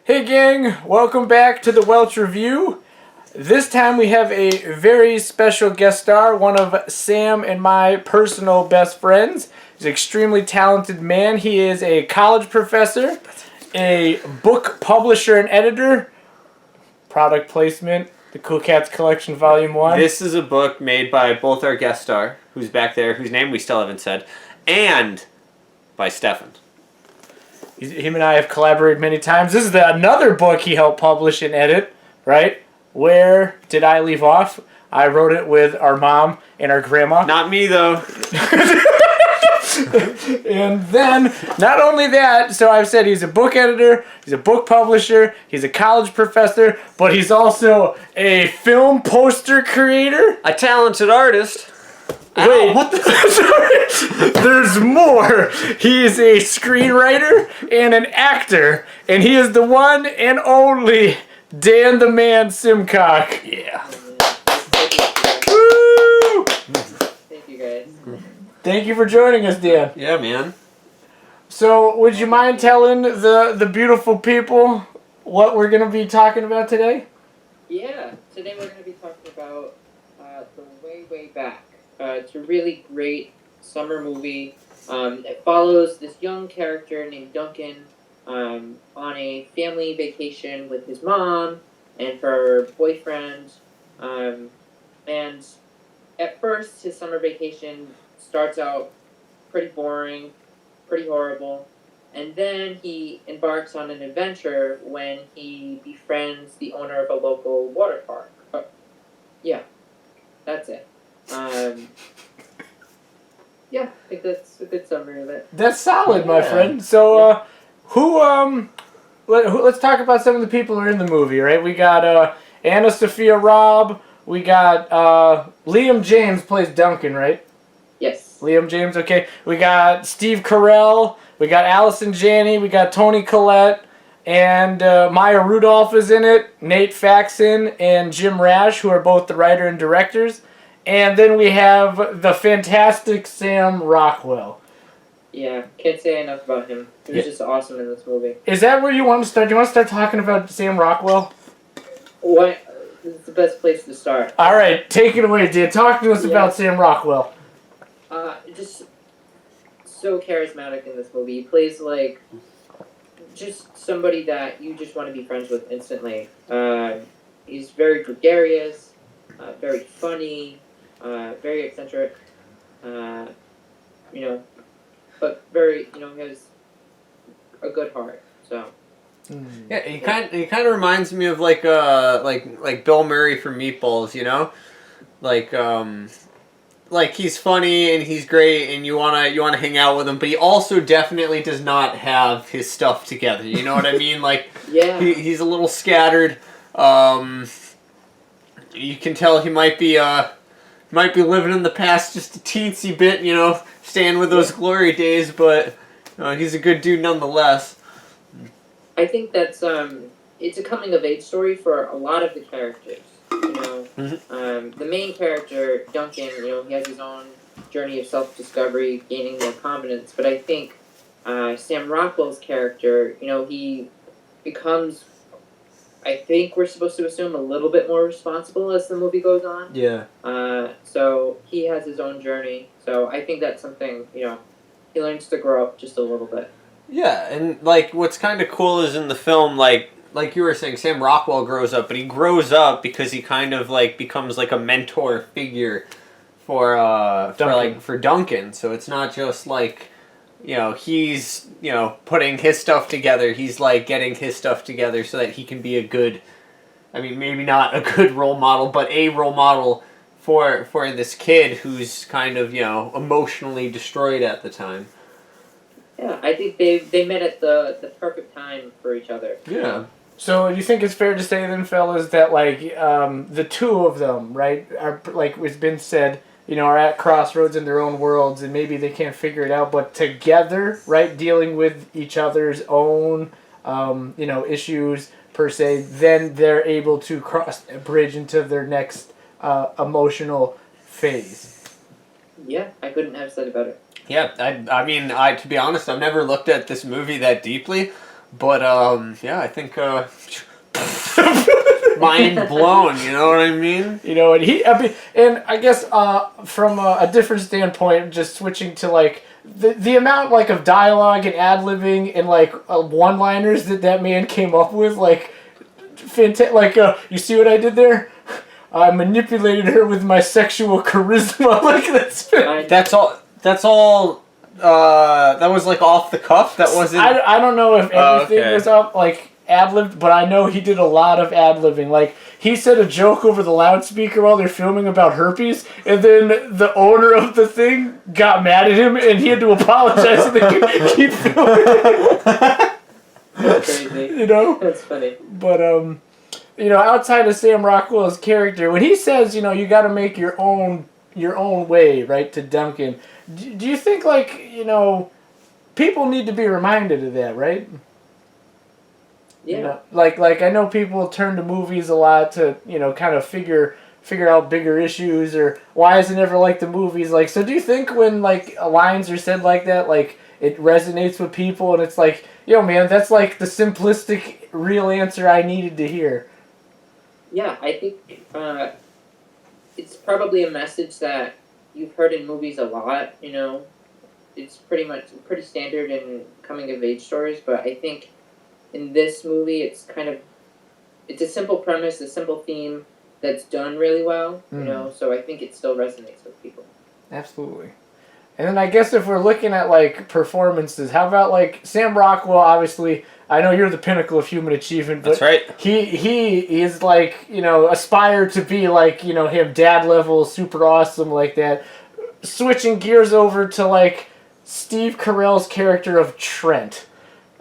Hey gang, welcome back to the Welch Review. This time we have a very special guest star, one of Sam and my personal best friends. He's an extremely talented man. He is a college professor, a book publisher and editor, product placement, the Cool Cats Collection Volume 1. This is a book made by both our guest star, who's back there, whose name we still haven't said, and by Stefan. Him and I have collaborated many times. This is another book he helped publish and edit, right? Where did I leave off? I wrote it with our mom and our grandma. Not me, though. And then, not only that, so I've said he's a book editor, he's a book publisher, he's a college professor, but he's also a film poster creator. A talented artist. Wait, what the? There's more. He is a screenwriter and an actor, and he is the one and only Dan the Man Simcock. Yeah. Woo! Thank you, guys. Thank you for joining us, Dan. Yeah, man. So, would you mind telling the beautiful people what we're going to be talking about today? Yeah, today we're going to be talking about The Way Back. It's a really great summer movie. It follows this young character named Duncan on a family vacation with his mom and her boyfriend. And at first, his summer vacation starts out pretty boring, pretty horrible. And then he embarks on an adventure when he befriends the owner of a local water park. Yeah, that's it. Yeah, I think that's a good summary of it. That's solid, my friend. So, let's talk about some of the people who are in the movie, right? We got Anna Sophia Robb. We got Liam James plays Duncan, right? Yes. Liam James, okay. We got Steve Carell. We got Allison Janney. We got Toni Collette. And Maya Rudolph is in it. Nate Faxon and Jim Rash, who are both the writer and directors. And then we have the fantastic Sam Rockwell. Yeah, can't say enough about him. He was just awesome in this movie. Is that where you want to start? Do you want to start talking about Sam Rockwell? What? This is the best place to start. All right, take it away, Dan. Talk to us about Sam Rockwell. Just so charismatic in this movie. He plays like just somebody that you just want to be friends with instantly. He's very gregarious, very funny, very eccentric. But very, he has a good heart. So. Yeah, he kind of reminds me of like Bill Murray from Meatballs, you know, like he's funny and he's great and you wanna hang out with him, but he also definitely does not have his stuff together. You know what I mean? Like, yeah, he's a little scattered. You can tell he might be living in the past just a teensy bit, you know, staying with those glory days, but he's a good dude nonetheless. I think that's it's a coming of age story for a lot of the characters. The main character Duncan, he has his own journey of self-discovery, gaining more confidence. But I think Sam Rockwell's character, he becomes, I think we're supposed to assume, a little bit more responsible as the movie goes on. Yeah. So he has his own journey. So I think that's something, he learns to grow up just a little bit. Yeah, and like what's kind of cool is in the film, like you were saying, Sam Rockwell grows up, but he grows up because he kind of like becomes like a mentor figure for Duncan. So it's not just like, he's putting his stuff together. He's like getting his stuff together so that he can be a good, maybe not a good role model, but a role model for this kid who's kind of emotionally destroyed at the time. Yeah, I think they met at the perfect time for each other. Yeah. So do you think it's fair to say then, fellas, that like the two of them, right, are like it's been said, are at crossroads in their own worlds and maybe they can't figure it out, but together, right, dealing with each other's own, issues per se, then they're able to cross a bridge into their next emotional phase. Yeah, I couldn't have said it better. Yeah, I mean, to be honest, I've never looked at this movie that deeply, But yeah, I think mind blown. You know what I mean? You know, and I guess from a different standpoint, just switching to like the amount like of dialogue and ad-libbing and like one-liners that man came up with, like like you see what I did there? I manipulated her with my sexual charisma. Like That's all. That's all. That was like off the cuff. That wasn't. I don't know if everything was up like ad-libbed, but I know he did a lot of ad-libbing. Like he said a joke over the loudspeaker while they're filming about herpes, and then the owner of the thing got mad at him, and he had to apologize and they keep filming. That's crazy. You know, that's funny. But you know, outside of Sam Rockwell's character, when he says, you know, you got to make your own way, right, to Duncan. Do you think, like, you know, people need to be reminded of that, right? Yeah. You know, like I know people turn to movies a lot to, you know, kind of figure out bigger issues, or why is it never like the movies? Like, so do you think when like lines are said like that, like it resonates with people, and it's like, yo, man, that's like the simplistic, real answer I needed to hear. Yeah, I think it's probably a message that you've heard in movies a lot. You know, it's pretty standard in coming of age stories. But I think in this movie, it's a simple premise, a simple theme that's done really well. You know, so I think it still resonates with people. Absolutely. And then I guess if we're looking at like performances, how about like Sam Rockwell? Obviously, I know you're the pinnacle of human achievement, but That's right. He is like, you know, aspire to be like, you know, him, dad level, super awesome like that. Switching gears over to like Steve Carell's character of Trent.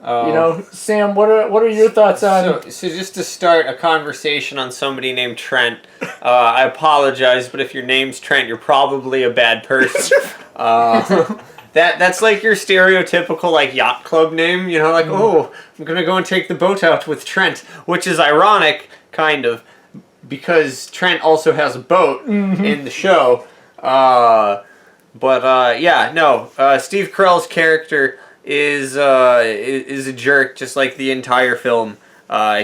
You know, Sam, what are your thoughts on? So just to start a conversation on somebody named Trent, I apologize, but if your name's Trent, you're probably a bad person. That's like your stereotypical like yacht club name, you know, like oh, I'm gonna go and take the boat out with Trent, which is ironic, kind of, because Trent also has a boat in the show. Yeah, no, Steve Carell's character is a jerk, just like the entire film.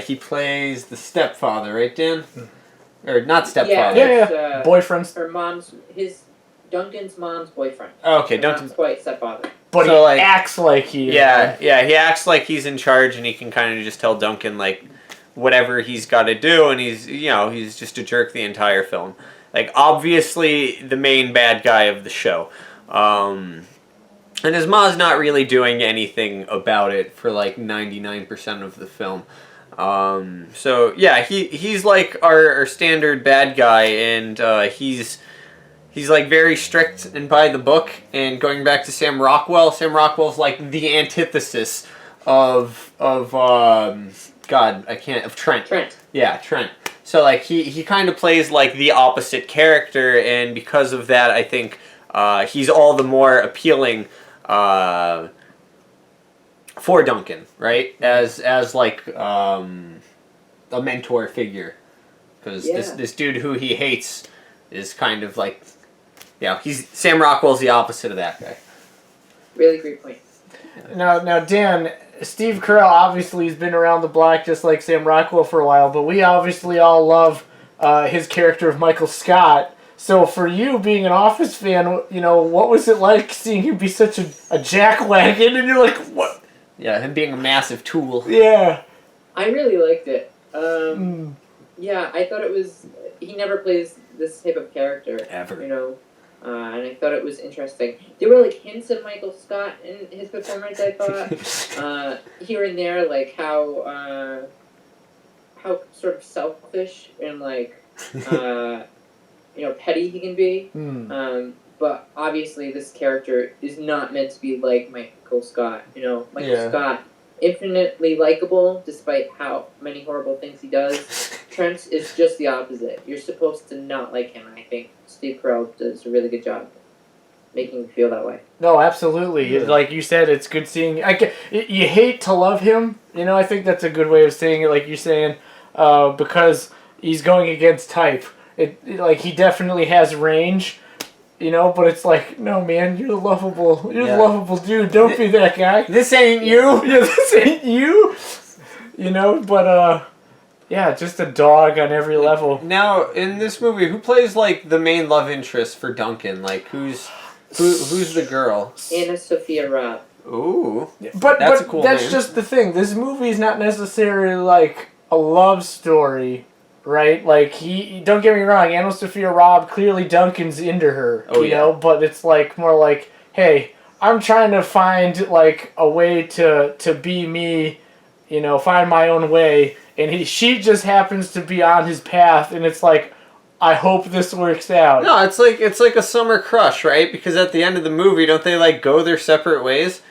He plays the stepfather, right, Dan? Or not stepfather? Yeah. Boyfriend. Duncan's mom's boyfriend. Oh, okay, Duncan's not quite stepfather. But so, he acts like he is. Yeah, he acts like he's in charge, and he can kind of just tell Duncan like whatever he's got to do, and he's just a jerk the entire film. Like obviously the main bad guy of the show. And his mom's not really doing anything about it for like 99% of the film. So yeah, he's like our standard bad guy, and he's like very strict and by the book. And going back to Sam Rockwell's like the antithesis of Trent. Yeah, Trent. So like he kind of plays like the opposite character, and because of that, I think he's all the more appealing for Duncan, right? As like a mentor figure, because this dude who he hates is kind of like, Sam Rockwell's the opposite of that guy. Really great point. Now, Dan, Steve Carell obviously has been around the block just like Sam Rockwell for a while, but we obviously all love his character of Michael Scott. So for you, being an Office fan, you know, what was it like seeing him be such a jackwagon, and you're like, what? Yeah, him being a massive tool. Yeah. I really liked it. Yeah, I thought it was... He never plays this type of character. Ever. You know? And I thought it was interesting. There were, like, hints of Michael Scott in his performance, I thought. Here and there, like, how sort of selfish and, like, petty he can be. But obviously this character is not meant to be like Michael Scott. You know, Michael Scott, infinitely likable despite how many horrible things he does. Trent is just the opposite. You're supposed to not like him, and I think Steve Carell does a really good job making you feel that way. No, absolutely. Yeah. Like you said, it's good seeing... you hate to love him. You know, I think that's a good way of saying it, like you're saying, because he's going against type. Like, he definitely has range, You know, but it's like, no, man, you're the lovable Yeah. dude. Don't be that guy. This ain't you. Yeah, this ain't you. You know, but yeah, just a dog on every level. Now, in this movie, who plays like the main love interest for Duncan? Like, who's the girl? Anna Sophia Robb. Ooh, But That's but a cool that's name. just the thing. This movie is not necessarily like a love story, right? Like don't get me wrong, Anna Sophia Robb, clearly Duncan's into her, Oh, you yeah. know, but it's like more like, hey, I'm trying to find like a way to be me, you know, find my own way, and she just happens to be on his path, and it's like, I hope this works out. No, it's like a summer crush, right? Because at the end of the movie, don't they like go their separate ways?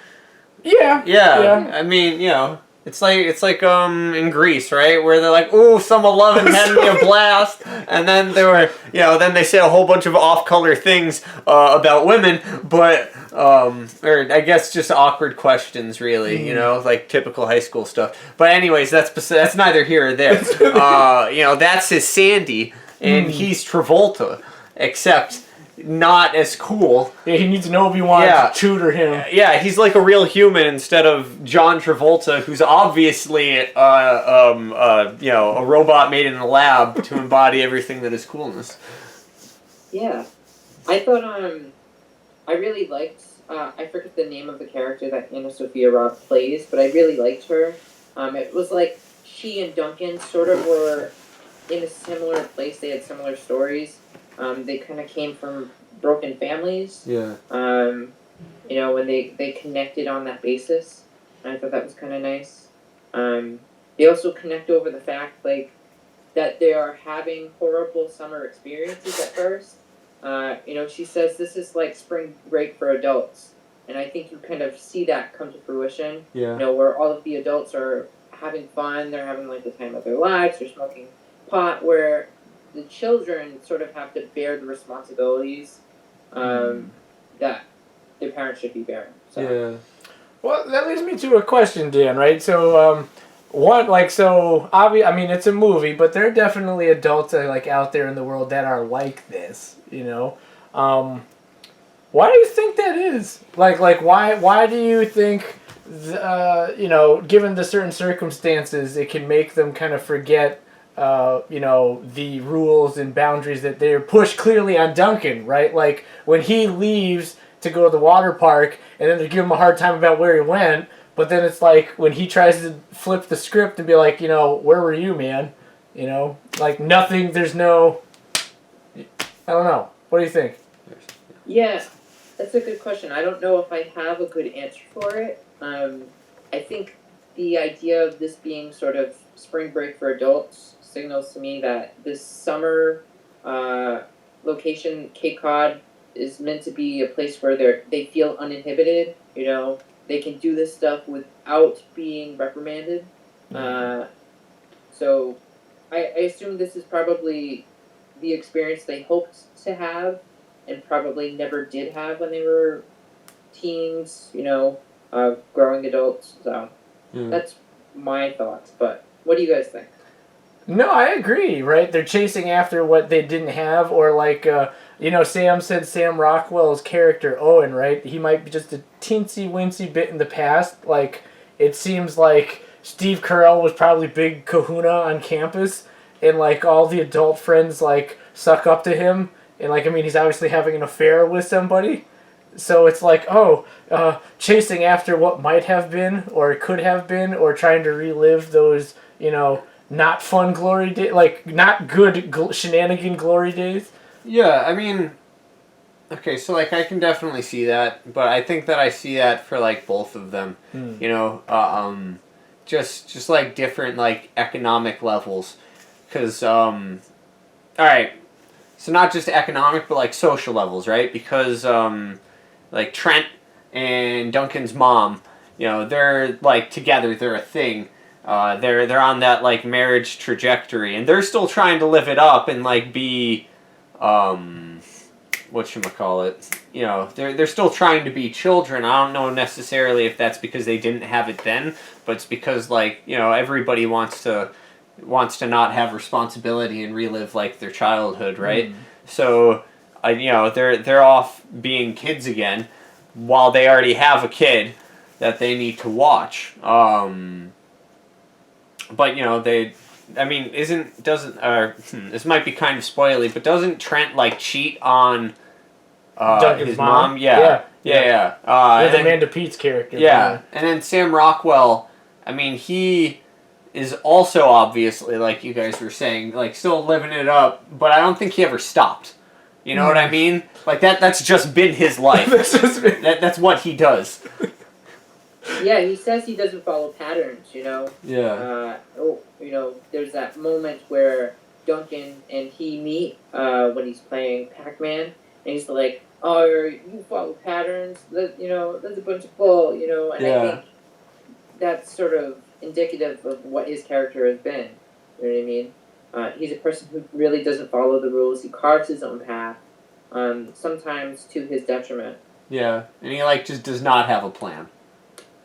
Yeah. Yeah. I mean, you know, it's like in Greece, right? Where they're like, "Ooh, summer loving had me a blast," and then then they say a whole bunch of off-color things about women, but or I guess just awkward questions, really, you know, like typical high school stuff. But anyways, that's neither here or there. You know, that's his Sandy, and he's Travolta, except not as cool. Yeah, he needs an Obi-Wan Yeah. to tutor him. Yeah, he's like a real human instead of John Travolta, who's obviously you know, a robot made in a lab to embody everything that is coolness. Yeah, I thought I really liked I forget the name of the character that Anna Sophia Robb plays, but I really liked her. It was like she and Duncan sort of were in a similar place. They had similar stories. They kind of came from broken families. Yeah. You know, when they connected on that basis. And I thought that was kind of nice. They also connect over the fact, like, that they are having horrible summer experiences at first. You know, she says this is like spring break for adults. And I think you kind of see that come to fruition. Yeah. You know, where all of the adults are having fun, they're having, like, the time of their lives, they're smoking pot, where the children sort of have to bear the responsibilities that their parents should be bearing. So. Yeah. Well, that leads me to a question, Dan, right? So, I mean, it's a movie, but there are definitely adults like out there in the world that are like this, you know? Why do you think that is? Like, why do you think, you know, given the certain circumstances, it can make them kind of forget, you know, the rules and boundaries that they're pushed clearly on Duncan, right? Like, when he leaves to go to the water park, and then they give him a hard time about where he went, but then it's like, when he tries to flip the script and be like, you know, where were you, man? You know, like, nothing, there's no, I don't know. What do you think? Yeah, that's a good question. I don't know if I have a good answer for it. I think the idea of this being sort of spring break for adults signals to me that this summer location, Cape Cod, is meant to be a place where they feel uninhibited. You know, they can do this stuff without being reprimanded. So I assume this is probably the experience they hoped to have and probably never did have when they were teens, you know, growing adults. So that's my thoughts. But what do you guys think? No, I agree, right? They're chasing after what they didn't have, or like, you know, Sam said Sam Rockwell's character, Owen, right? He might be just a teensy-wincy bit in the past. Like, it seems like Steve Carell was probably big kahuna on campus, and, like, all the adult friends, like, suck up to him. And, like, I mean, he's obviously having an affair with somebody. So it's like, chasing after what might have been, or could have been, or trying to relive those, you know, not fun glory days, like, not good shenanigan glory days. Yeah, I mean, okay, so, like, I can definitely see that, but I think that I see that for, like, both of them, you know, just, like, different, like, economic levels, because, alright, so not just economic, but, like, social levels, right, because, like, Trent and Duncan's mom, you know, they're, like, together, they're a thing. They're on that, like, marriage trajectory, and they're still trying to live it up and, like, be, whatchamacallit, you know, they're still trying to be children. I don't know necessarily if that's because they didn't have it then, but it's because, like, you know, everybody wants to not have responsibility and relive, like, their childhood, right? So they're off being kids again, while they already have a kid that they need to watch. But this might be kind of spoily, but doesn't Trent like cheat on Duncan's his mom? Yeah. With And Amanda Pete's character. yeah, and then Sam Rockwell, I mean, he is also obviously, like you guys were saying, like still living it up, but I don't think he ever stopped. You know what I mean? Like that's just been his life. That's what he does. Yeah, he says he doesn't follow patterns, Yeah. There's that moment where Duncan and he meet when he's playing Pac-Man, and he's like, "Oh, you follow patterns? That's a bunch of bull," And Yeah. I think that's sort of indicative of what his character has been. You know what I mean? He's a person who really doesn't follow the rules. He carves his own path, sometimes to his detriment. Yeah, and he just does not have a plan.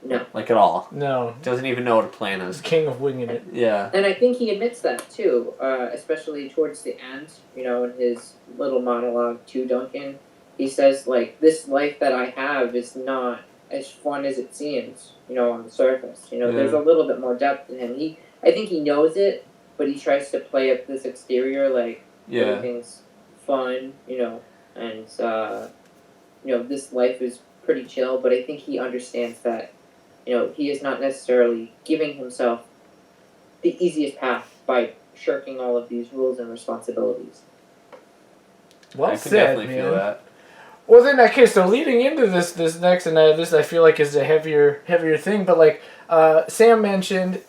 No. Like at all. No. Doesn't even know what a plan He's is. king of winging it. Yeah. And I think he admits that too, especially towards the end, in his little monologue to Duncan. He says, like, this life that I have is not as fun as it seems, on the surface. There's a little bit more depth in him. I think he knows it, but he tries to play up this exterior, like, everything's fun, and, this life is pretty chill, but I think he understands that, he is not necessarily giving himself the easiest path by shirking all of these rules and responsibilities. Well I can said, definitely man. feel that. Well, then, okay, so leading into this next, and this I feel like is a heavier thing, but like Sam mentioned,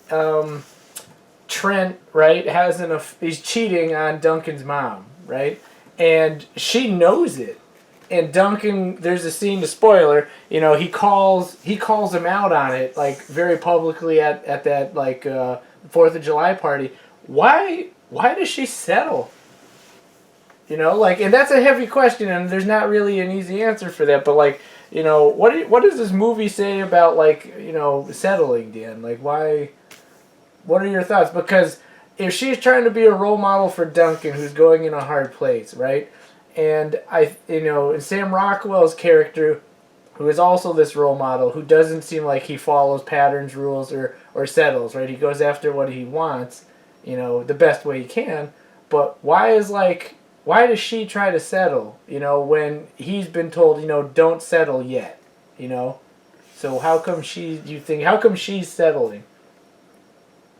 Trent, right, he's cheating on Duncan's mom, right, and she knows it. And Duncan, there's a scene, to spoiler, he calls him out on it, like, very publicly at that, like, 4th of July party. Why does she settle? And that's a heavy question, and there's not really an easy answer for that, but, like, what does this movie say about, like, settling, Dan? Like, why, what are your thoughts? Because if she's trying to be a role model for Duncan, who's going in a hard place, right? And Sam Rockwell's character, who is also this role model, who doesn't seem like he follows patterns, rules, or settles, right? He goes after what he wants, the best way he can. But why does she try to settle, when he's been told, don't settle yet, So how come she's settling?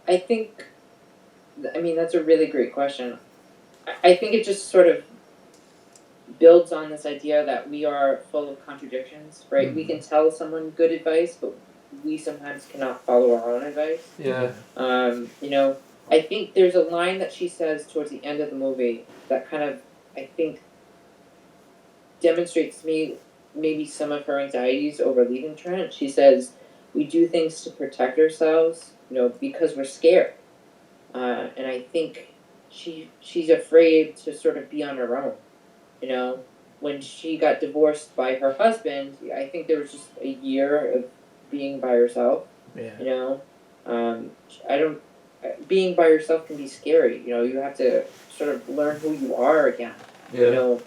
I mean, that's a really great question. I think it just sort of builds on this idea that we are full of contradictions, right? Mm-hmm. We can tell someone good advice, but we sometimes cannot follow our own advice. Yeah. I think there's a line that she says towards the end of the movie that kind of, I think, demonstrates to me maybe some of her anxieties over leaving Trent. She says, we do things to protect ourselves, because we're scared. And I think she's afraid to sort of be on her own. When she got divorced by her husband, I think there was just a year of being by herself. Yeah. Being by yourself can be scary. You have to sort of learn who you are again. Yeah.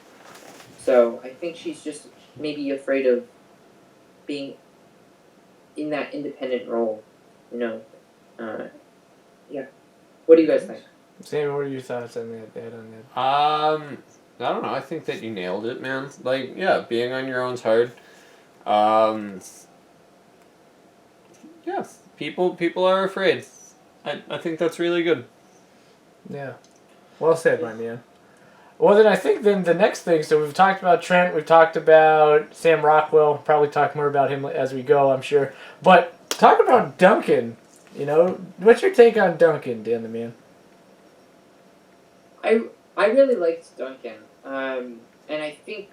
So I think she's just maybe afraid of being in that independent role. Yeah. What do you guys think? Sam, what are your thoughts on that? I don't know. I think that you nailed it, man. Like, yeah, being on your own's hard. Yeah, people are afraid. I think that's really good. Yeah. Well said, my man. Well, then I think the next thing, so we've talked about Trent, we've talked about Sam Rockwell, probably talk more about him as we go, I'm sure. But talk about Duncan, what's your take on Duncan, Dan the man? I really liked Duncan, and I think,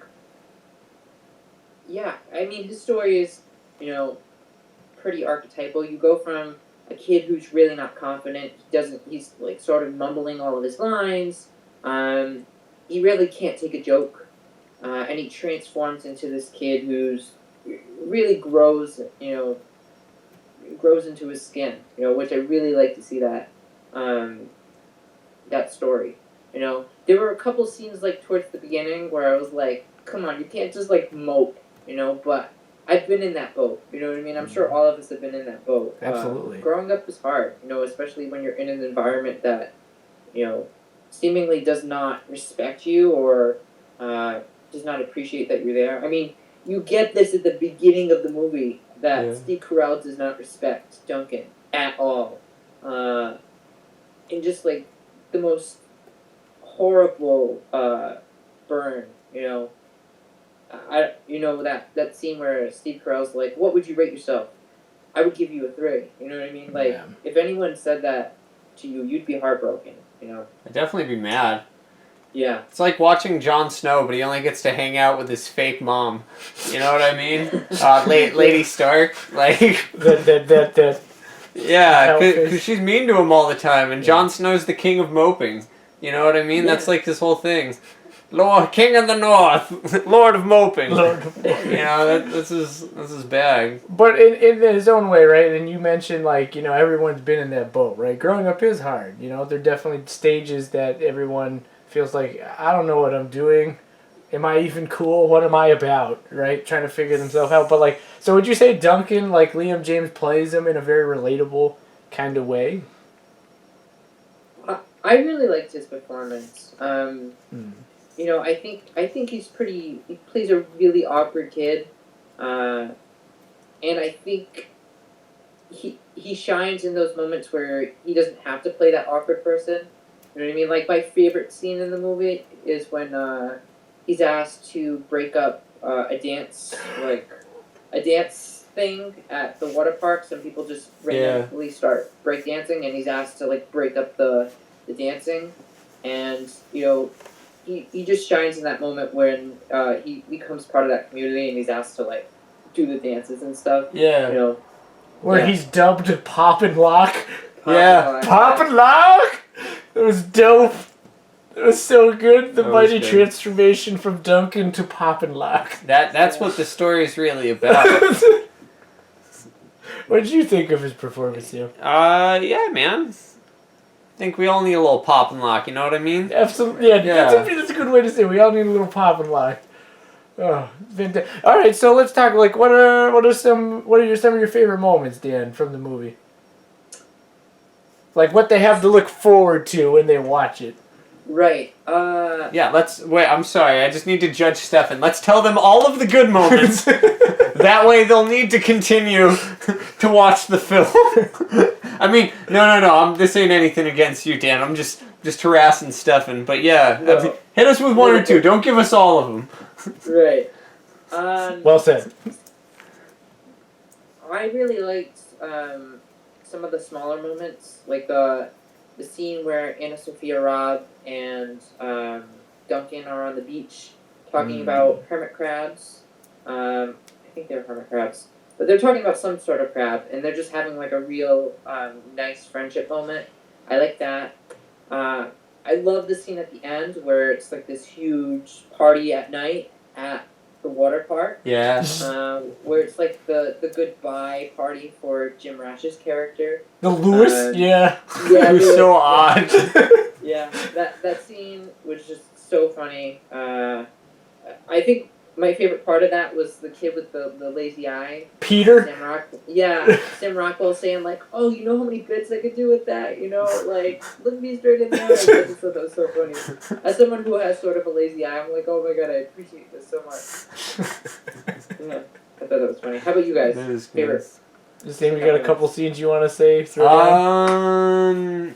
yeah, I mean, his story is, pretty archetypal. You go from a kid who's really not confident, he's like sort of mumbling all of his lines, he really can't take a joke, and he transforms into this kid who's really grows into his skin, which I really like to see that story. there were a couple scenes like towards the beginning where I was like, come on, you can't just like mope, you know. But I've been in that boat, you know what I mean. I'm sure all of us have been in that boat. Absolutely. Growing up is hard, you know, especially when you're in an environment that, you know, seemingly does not respect you or does not appreciate that you're there. I mean, you get this at the beginning of the movie that Steve Carell does not respect Duncan at all, and just like the most horrible burn, you know. You know that scene where Steve Carell's like, "What would you rate yourself?" I would give you a 3. You know what I mean? Like, if anyone said that to you, you'd be heartbroken. You know. I'd definitely be mad. Yeah. It's like watching Jon Snow, but he only gets to hang out with his fake mom. You know what I mean? Lady Stark, like that. Yeah, because she's mean to him all the time, and Jon Snow's the king of moping. You know what I mean? That's like this whole thing. Lord, King of the North, Lord of Moping. Lord of Moping. You know, this is bag. But in his own way, right? And you mentioned, like, you know, everyone's been in that boat, right? Growing up is hard. You know, there are definitely stages that everyone feels like, I don't know what I'm doing. Am I even cool? What am I about? Right? Trying to figure themselves out. But, like, so would you say Duncan, like, Liam James plays him in a very relatable kind of way? I really liked his performance. You know, I think he plays a really awkward kid, and I think he shines in those moments where he doesn't have to play that awkward person. You know what I mean? Like, my favorite scene in the movie is when he's asked to break up a dance thing at the water park. Some people just randomly start break dancing, and he's asked to like break up the dancing, and you know. He just shines in that moment when he becomes part of that community and he's asked to like do the dances and stuff. Yeah. You know, where he's dubbed Pop and Lock. Pop and Lock. It was dope. It was so good. The mighty transformation from Duncan to Pop and Lock. That's what the story is really about. What did you think of his performance, Theo? Yeah, man. I think we all need a little pop and lock, you know what I mean? Absolutely, yeah. That's a good way to say it. We all need a little pop and lock. Oh, fantastic. All right, so let's talk. Like, what are some of your favorite moments, Dan, from the movie? Like, what they have to look forward to when they watch it. Right. Yeah. Wait. I'm sorry. I just need to judge Stefan. Let's tell them all of the good moments. That way, they'll need to continue to watch the film. I mean, no. This ain't anything against you, Dan. I'm just harassing Stefan. But yeah, no. Hit us with one or two. Don't give us all of them. Right. Well said. I really liked some of the smaller moments, like the scene where Anna Sophia Robb and Duncan are on the beach talking about hermit crabs. I think they're hermit crabs. But they're talking about some sort of crab, and they're just having like a real nice friendship moment. I like that. I love the scene at the end where it's like this huge party at night at the water park. Yeah. Where it's like the goodbye party for Jim Rash's character. The Lewis? Yeah. It was so odd. Yeah, that scene was just so funny. I think my favorite part of that was the kid with the lazy eye. Peter? Sam Rockwell saying like, oh, you know how many bits I could do with that? You know, like, look me straight in the eye. I just thought that was so funny. As someone who has sort of a lazy eye, I'm like, oh my god, I appreciate this so much. Yeah, I thought that was funny. How about you guys? That is favorite? The same, you got a couple scenes you want to say? Throw down?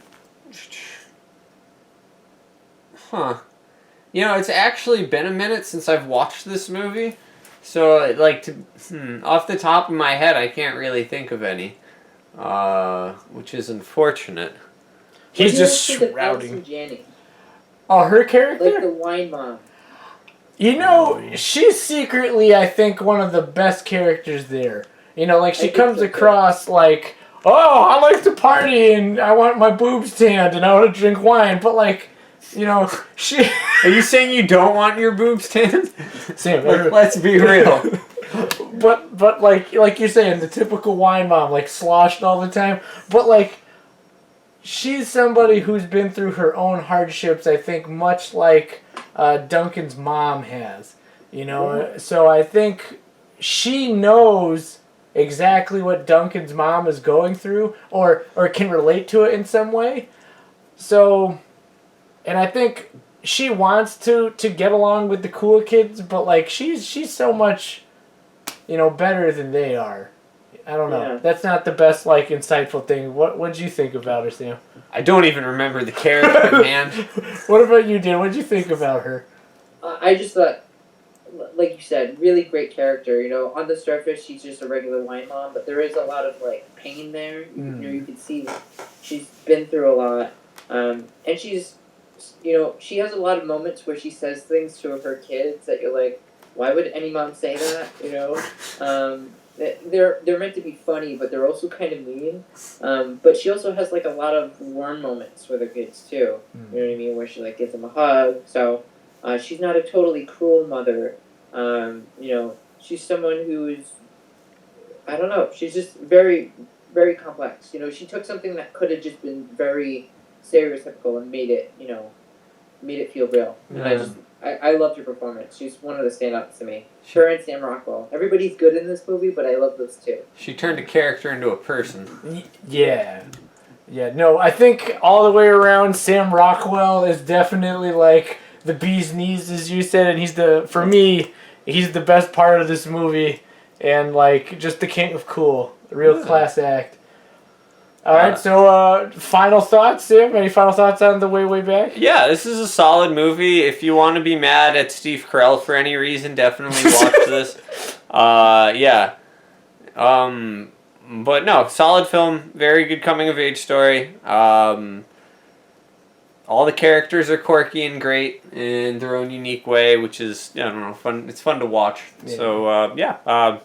You know, it's actually been a minute since I've watched this movie, so like off the top of my head, I can't really think of any, which is unfortunate. He's just shrouding. Janney? Oh, her character? Like the wine mom. You know, she's secretly, I think, one of the best characters there. You know, like, she comes across like, oh, I like to party and I want my boobs tanned and I want to drink wine, but like, you know, she... Are you saying you don't want your boobs tanned? Sam, let's be real. But like you're saying, the typical wine mom, like, sloshed all the time. But like, she's somebody who's been through her own hardships, I think, much like Duncan's mom has. So I think she knows exactly what Duncan's mom is going through, or can relate to it in some way. So, and I think she wants to get along with the cool kids, but like she's so much, better than they are. I don't know. Yeah. That's not the best insightful thing. What'd you think about her, Sam? I don't even remember the character, man. What about you, Dan? What'd you think about her? I just thought, like you said, really great character. On the surface, she's just a regular wine mom, but there is a lot of pain there. You can see that she's been through a lot, and she's, she has a lot of moments where she says things to her kids that you're like, why would any mom say that? They're meant to be funny, but they're also kind of mean. But she also has a lot of warm moments with her kids too. You know what I mean? Where she gives them a hug. So she's not a totally cruel mother. She's someone who's, I don't know. She's just very, very complex. She took something that could have just been very stereotypical and made it feel real. Yeah. And I loved her performance. She's one of the standouts to me. Her and Sam Rockwell. Everybody's good in this movie, but I love those two. She turned a character into a person. Yeah. Yeah, no, I think all the way around, Sam Rockwell is definitely the bee's knees, as you said, and for me, he's the best part of this movie, and just the king of cool. Real class act. Alright, so final thoughts, Sam? Any final thoughts on The Way Back? Yeah, this is a solid movie. If you want to be mad at Steve Carell for any reason, definitely watch this. Yeah. But no, solid film. Very good coming-of-age story. All the characters are quirky and great in their own unique way, which is, I don't know, fun. It's fun to watch. Yeah. So, yeah.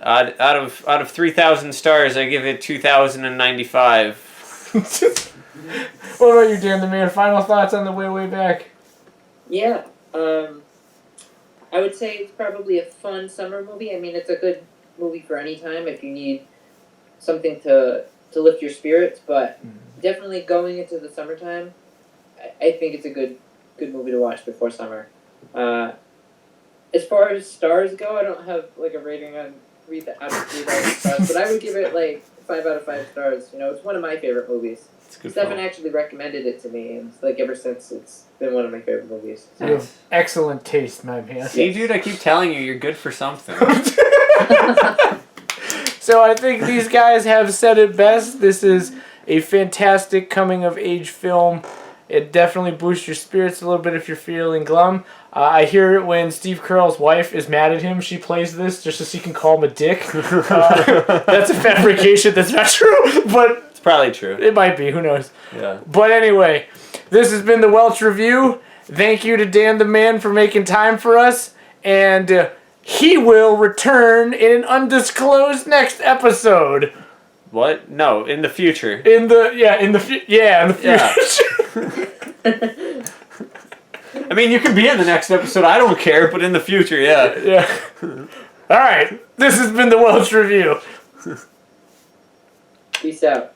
Out of 3,000 stars, I give it 2,095. What about you, Dan the Man? Final thoughts on The Way Back? Yeah, I would say it's probably a fun summer movie. I mean, it's a good movie for any time if you need something to lift your spirits. But definitely going into the summertime, I think it's a good movie to watch before summer. As far as stars go, I don't have a rating on 3,000 stars, but I would give it 5 out of 5 stars. It's one of my favorite movies. Stefan actually recommended it to me, and ever since it's been one of my favorite movies. So. You have excellent taste, my man. See, dude, I keep telling you, you're good for something. So I think these guys have said it best. This is a fantastic coming-of-age film. It definitely boosts your spirits a little bit if you're feeling glum. I hear it when Steve Carell's wife is mad at him. She plays this just so she can call him a dick. That's a fabrication. That's not true, but it's probably true. It might be. Who knows? Yeah. But anyway, this has been the Welch Review. Thank you to Dan the Man for making time for us, and he will return in an undisclosed next episode. What? No, in the future. In the future. Yeah. I mean, you can be in the next episode. I don't care, but in the future, yeah. Yeah. All right. This has been the Welch Review. Peace out.